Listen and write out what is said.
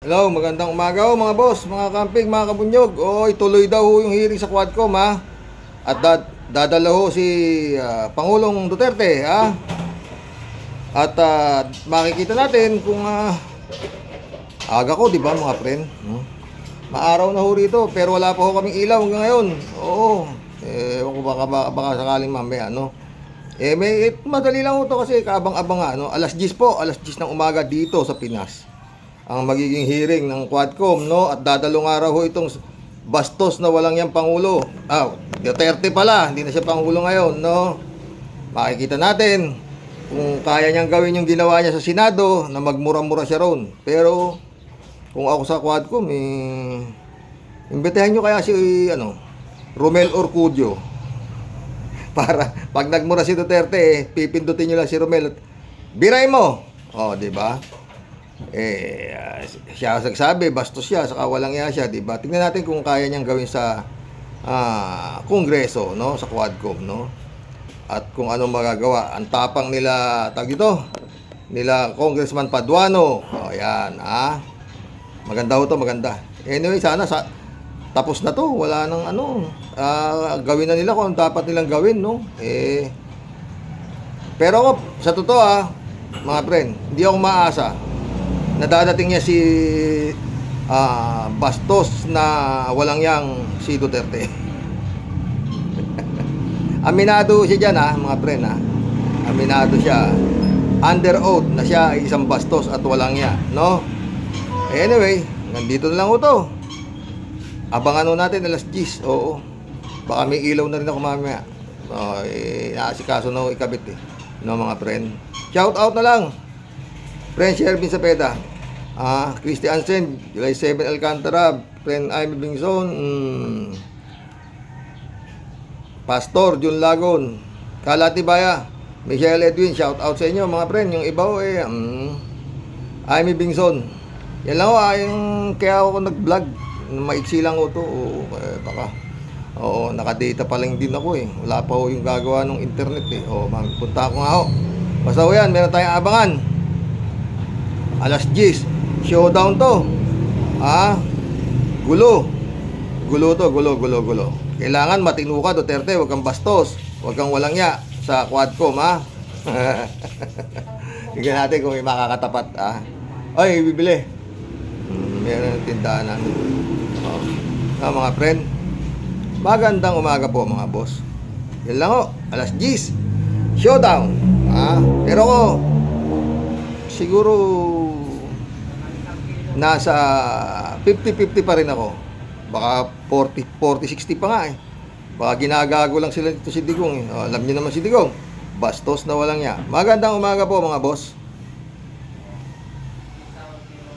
Hello, magandang umaga ho mga boss, mga camping, mga kabunyog. Oy, tuloy daw ho yung hearing sa Quadcom ha. At dadala ho si Pangulong Duterte ha. At makikita natin kung aga ko, di ba mga friend? Maaraw na ho rito, pero wala pa ho kaming ilaw hanggang ngayon. Oo. Ewan ko baka sakaling mamaya, no? Madali lang ho to kasi kaabang-abang no? Alas 10 po, alas 10 ng umaga dito sa Pinas ang magiging hearing ng Quadcom, no? At dadalong araw ho itong bastos na walang yang Pangulo. Duterte pala, hindi na siya Pangulo ngayon, no? Makikita natin kung kaya niyang gawin yung ginawa niya sa Senado na magmura-mura siya ron. Pero kung ako sa Quadcom, imbitahan nyo kaya si Romel Orcudio para pag nagmura si Duterte, pipindutin nyo lang si Romel at biray mo. Di ba? Siya nagsabi, bastos siya, saka walang iya siya, di ba? Tingnan natin kung kaya niyang gawin sa Kongreso, no, sa Quadcom, no? At kung ano magagawa. Ang tapang nila, nila Congressman Paduano. Yan, maganda ho to, maganda. Anyway, sana tapos na to, wala nang gawin na nila kung dapat nilang gawin, no? Pero ako, sa totoo mga friend, hindi ako maasa nadadating niya si bastos na walang yang si Duterte. Aminado siya dyan mga friend Aminado siya under oath na siya ay isang bastos at walang ya, no? Anyway, nandito na lang ho to. Abangan natin alas 10. Oo. Baka may ilaw na rin ako mamaya. Naasikaso na ikabit no mga friend. Shout out na lang friend Shervin Sapeda, Christy Ansen, July 7 Alcantara, friend Amy Bingson, Pastor Jun Lagon, Kalatibaya, Michelle Edwin, shout out sa inyo mga friend. Yung iba Amy Bingson. Yan lang yung kaya ako nag-vlog. Maiksi lang to. Baka nakadata pa lang din ako Wala pa yung gagawa ng internet punta ako nga Basta yan, meron tayong abangan. Alas 10, showdown to. Gulo. Gulo. Kailangan matino ka, Duterte, huwag kang bastos, huwag kang walang ya sa Quadcom, Tignan natin kung may makakatapat, Ay, bibili. Meron ng tindahan namin. Mga friend, magandang umaga po mga boss. Yan lang alas 10, showdown. Pero ako, siguro nasa 50-50 pa rin ako. Baka 40-60 pa nga Baka ginagago lang sila dito si Digong Alam niyo naman si Digong, bastos na walang ya. Magandang umaga po mga boss.